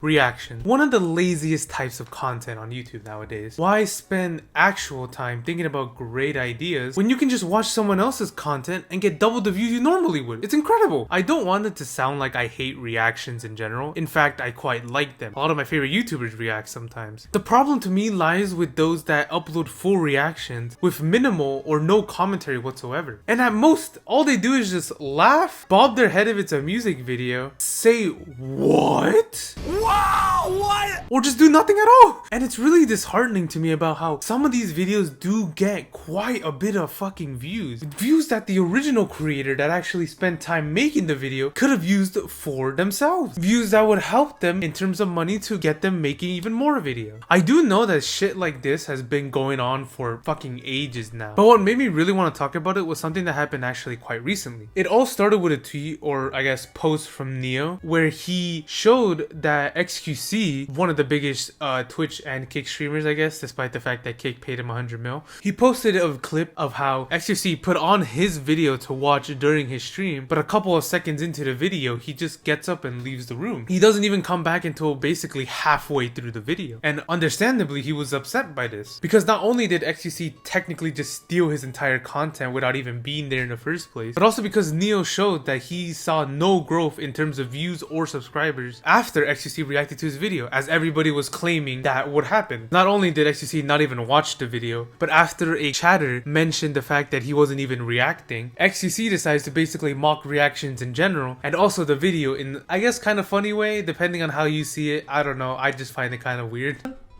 Reaction. One of the laziest types of content on YouTube nowadays. Why spend actual time thinking about great ideas when you can just watch someone else's content and get double the views you normally would? It's incredible. I don't want it to sound like I hate reactions in general. In fact, I quite like them. A lot of my favorite YouTubers react sometimes. The problem to me lies with those that upload full reactions with minimal or no commentary whatsoever. And at most, all they do is just laugh, bob their head if it's a music video, say what? Wow, what? Or just do nothing at all. And it's really disheartening to me about how some of these videos do get quite a bit of fucking views. Views that the original creator that actually spent time making the video could have used for themselves. Views that would help them in terms of money to get them making even more video. I do know that shit like this has been going on for fucking ages now. But what made me really want to talk about it was something that happened actually quite recently. It all started with a tweet, or I guess post from Neo, where he showed that XQC, one of the biggest Twitch and Kick streamers, I guess, despite the fact that Kick paid him 100 mil, he posted a clip of how XQC put on his video to watch during his stream, but a couple of seconds into the video, he just gets up and leaves the room. He doesn't even come back until basically halfway through the video. And understandably, he was upset by this, because not only did XQC technically just steal his entire content without even being there in the first place, but also because Neo showed that he saw no growth in terms of views or subscribers after XQC reacted to his video, as everybody was claiming that would happen. Not only did XQC not even watch the video, but after a chatter mentioned the fact that he wasn't even reacting, XQC decides to basically mock reactions in general, and also the video in, I guess, kind of funny way, depending on how you see it. I don't know, I just find it kind of weird.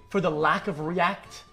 For the lack of react.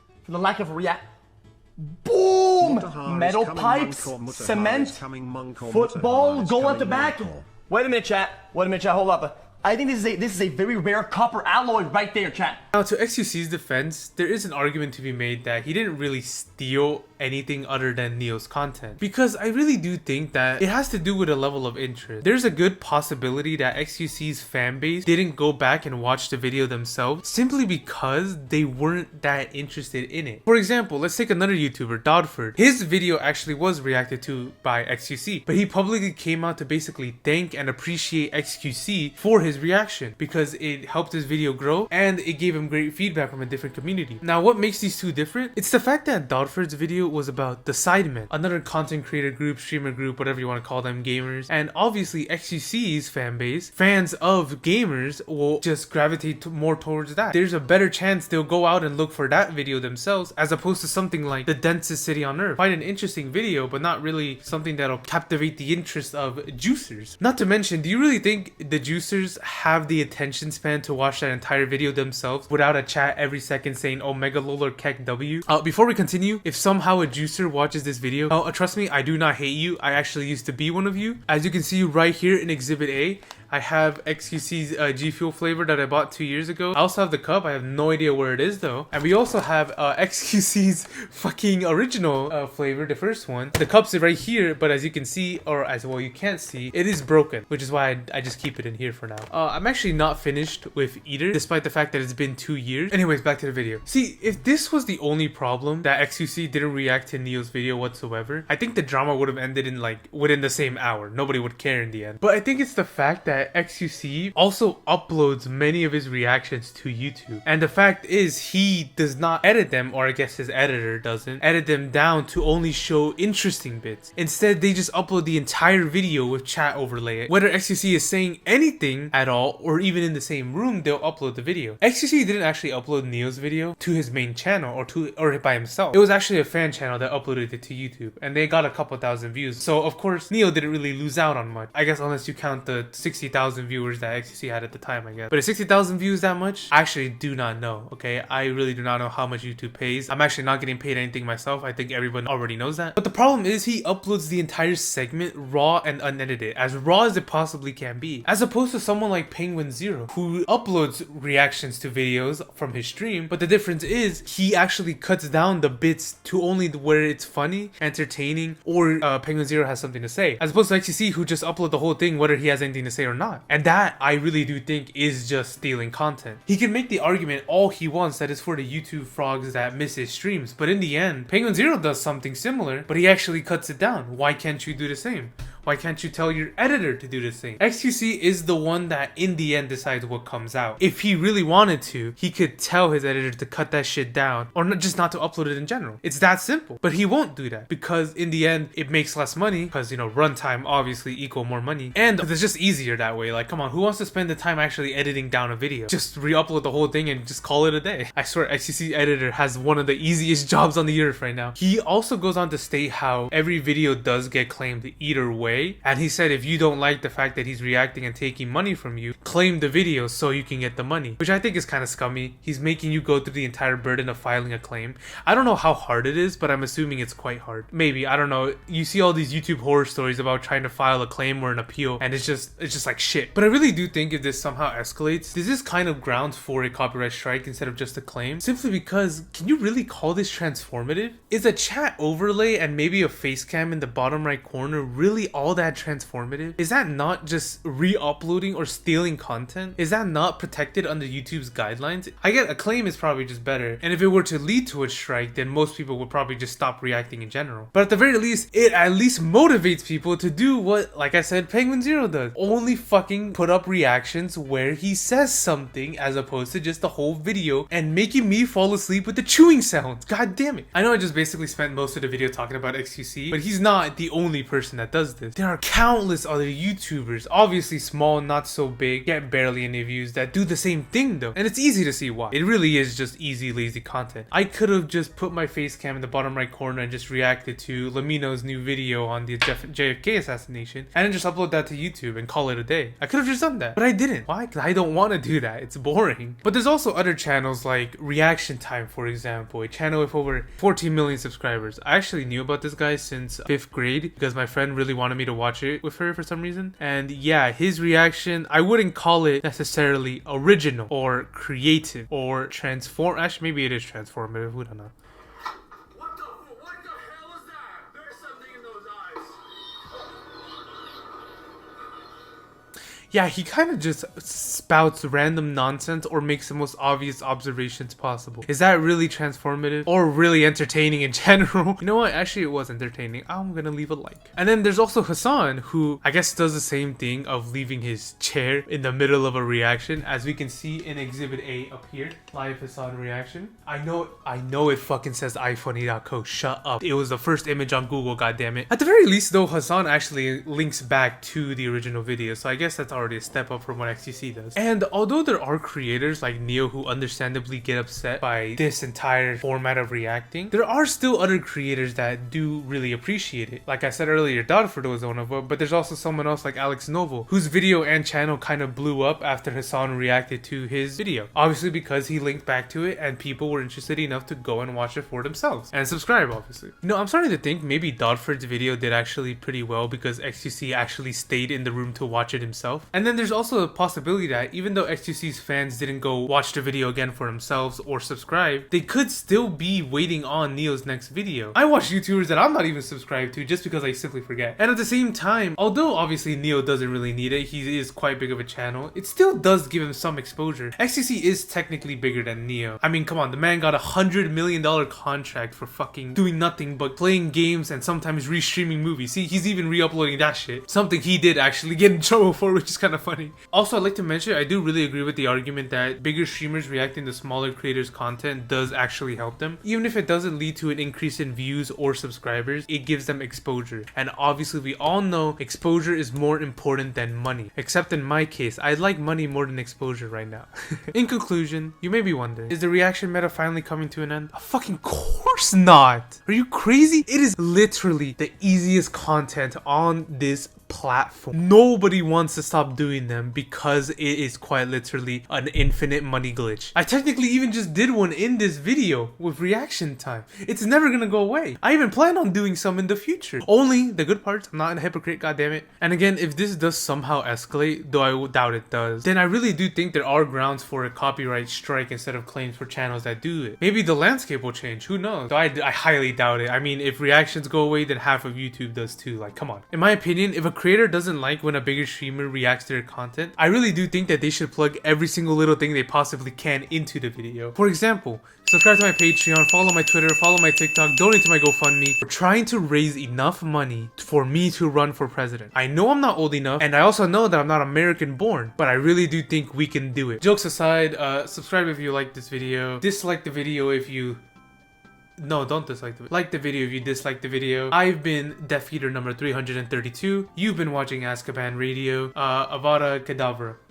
Boom! Metal pipes, cement, football, goal at the back. Wait a minute, chat. Hold up. I think this is a very rare copper alloy right there, chat. Now, to XQC's defense, there is an argument to be made that he didn't really steal anything other than Neo's content, because I really do think that it has to do with a level of interest. There's a good possibility that XQC's fan base didn't go back and watch the video themselves simply because they weren't that interested in it. For example, let's take another YouTuber, Dodford. His video actually was reacted to by XQC, but he publicly came out to basically thank and appreciate XQC for his reaction because it helped his video grow and it gave him great feedback from a different community. Now, what makes these two different? It's the fact that Dodford's video was about the Sidemen, another content creator group, streamer group, whatever you want to call them, gamers. And obviously XQC's fan base, fans of gamers, will just gravitate more towards that. There's a better chance they'll go out and look for that video themselves, as opposed to something like the densest city on earth. Quite an interesting video, but not really something that'll captivate the interest of juicers. Not to mention, do you really think the juicers have the attention span to watch that entire video themselves without a chat every second saying Omega Lol or Keck W? Before we continue, if somehow a juicer watches this video, trust me, I do not hate you. I actually used to be one of you. As you can see right here in Exhibit A, I have XQC's G Fuel flavor that I bought 2 years ago. I also have the cup. I have no idea where it is though. And we also have XQC's fucking original flavor, the first one. The cup's right here, but as you can see, or as well you can't see, it is broken, which is why I just keep it in here for now. I'm actually not finished with either, despite the fact that it's been 2 years. Anyways, back to the video. See, if this was the only problem, that XQC didn't react to Neo's video whatsoever, I think the drama would have ended in like within the same hour. Nobody would care in the end. But I think it's the fact that XQC also uploads many of his reactions to YouTube, and the fact is he does not edit them, or I guess his editor doesn't edit them down to only show interesting bits. Instead, they just upload the entire video with chat overlay. Whether XQC is saying anything at all or even in the same room, they'll upload the video. XQC didn't actually upload Neo's video to his main channel or by himself. It was actually a fan channel that uploaded it to YouTube, and they got a couple thousand views. So of course Neo didn't really lose out on much, I guess, unless you count the 60,000 viewers that XQC had at the time, I guess. But is 60,000 views that much? I actually do not know, okay? I really do not know how much YouTube pays. I'm actually not getting paid anything myself. I think everyone already knows that. But the problem is he uploads the entire segment raw and unedited, as raw as it possibly can be, as opposed to someone like Penguin Zero, who uploads reactions to videos from his stream, but the difference is he actually cuts down the bits to only where it's funny, entertaining, or Penguin Zero has something to say, as opposed to XQC, who just upload the whole thing whether he has anything to say or not. And that, I really do think, is just stealing content. He can make the argument all he wants that it's for the YouTube frogs that miss his streams, but in the end, Penguin Zero does something similar, but he actually cuts it down. Why can't you do the same? Why can't you tell your editor to do this thing? XQC is the one that in the end decides what comes out. If he really wanted to, he could tell his editor to cut that shit down, or just not to upload it in general. It's that simple. But he won't do that because in the end it makes less money because, you know, runtime obviously equal more money, and it's just easier that way. Like, come on, who wants to spend the time actually editing down a video? Just re-upload the whole thing and just call it a day. I swear XQC editor has one of the easiest jobs on the earth right now. He also goes on to state how every video does get claimed either way, and he said if you don't like the fact that he's reacting and taking money from you, claim the video so you can get the money, which I think is kind of scummy. He's making you go through the entire burden of filing a claim. I don't know how hard it is, but I'm assuming it's quite hard. Maybe, I don't know. You see all these YouTube horror stories about trying to file a claim or an appeal, and it's just like shit. But I really do think if this somehow escalates, this is kind of grounds for a copyright strike instead of just a claim, simply because, can you really call this transformative? Is a chat overlay and maybe a face cam in the bottom right corner really all that transformative? Is that not just re-uploading or stealing content? Is that not protected under YouTube's guidelines? I get a claim is probably just better, and if it were to lead to a strike, then most people would probably just stop reacting in general. But at the very least, it at least motivates people to do what, like I said, Penguin Zero does. Only fucking put up reactions where he says something as opposed to just the whole video and making me fall asleep with the chewing sounds. God damn it. I know I just basically spent most of the video talking about XQC, but he's not the only person that does this. There are countless other YouTubers, obviously small, not so big, get barely any views, that do the same thing though. And it's easy to see why. It really is just easy, lazy content. I could have just put my face cam in the bottom right corner and just reacted to Lamino's new video on the JFK assassination and then just upload that to YouTube and call it a day. I could have just done that, but I didn't. Why? Because I don't want to do that. It's boring. But there's also other channels like Reaction Time, for example, a channel with over 14 million subscribers. I actually knew about this guy since 5th grade because my friend really wanted me to watch it with her for some reason. And yeah, his reaction, I wouldn't call it necessarily original or creative or transform. Actually, maybe it is transformative. We don't know. What the hell is that? There's something in those eyes. Yeah, he kind of just spouts random nonsense or makes the most obvious observations possible. Is that really transformative or really entertaining in general? You know what? Actually, it was entertaining. I'm gonna leave a like. And then there's also Hassan, who I guess does the same thing of leaving his chair in the middle of a reaction, as we can see in Exhibit A up here. Live Hassan reaction. I know it fucking says ifunny.co. Shut up. It was the first image on Google, goddammit. At the very least though, Hassan actually links back to the original video, so I guess that's already a step up from what XQC does. And although there are creators like Neo who understandably get upset by this entire format of reacting, there are still other creators that do really appreciate it. Like I said earlier, Dodford was one of them, but there's also someone else like Alex Noble, whose video and channel kind of blew up after Hassan reacted to his video. Obviously because he linked back to it and people were interested enough to go and watch it for themselves and subscribe, obviously. You know, I'm starting to think maybe Dodford's video did actually pretty well because XQC actually stayed in the room to watch it himself. And then there's also a possibility that even though XQC's fans didn't go watch the video again for themselves or subscribe, they could still be waiting on Neo's next video. I watch YouTubers that I'm not even subscribed to just because I simply forget. And at the same time, although obviously Neo doesn't really need it, he is quite big of a channel, it still does give him some exposure. XQC is technically bigger than Neo. I mean, come on, the man got $100 million contract for fucking doing nothing but playing games and sometimes re-streaming movies. See, he's even re-uploading that shit. Something he did actually get in trouble for, which is kind of funny. Also, I'd like to mention, I do really agree with the argument that bigger streamers reacting to smaller creators' content does actually help them. Even if it doesn't lead to an increase in views or subscribers, it gives them exposure. And obviously, we all know exposure is more important than money. Except in my case, I'd like money more than exposure right now. In conclusion, you may be wondering, is the reaction meta finally coming to an end? Of fucking course not! Are you crazy? It is literally the easiest content on this platform. Nobody wants to stop doing them because it is quite literally an infinite money glitch. I technically even just did one in this video with reaction time. It's never gonna go away. I even plan on doing some in the future. Only the good parts. I'm not a hypocrite, goddammit. And again, if this does somehow escalate, though I doubt it does, then I really do think there are grounds for a copyright strike instead of claims for channels that do it. Maybe the landscape will change. Who knows? Though I highly doubt it. I mean, if reactions go away, then half of YouTube does too. Like, come on. In my opinion, if a creator doesn't like when a bigger streamer reacts to their content, I really do think that they should plug every single little thing they possibly can into the video. For example, subscribe to my Patreon, follow my Twitter, follow my TikTok, donate to my GoFundMe. We're trying to raise enough money for me to run for president. I know I'm not old enough, and I also know that I'm not American born, but I really do think we can do it. Jokes aside, subscribe if you like this video, dislike the video if you... No, don't dislike the video. Like the video if you dislike the video. I've been Death Eater number 332. You've been watching Azkaban Radio. Avada Kedavra.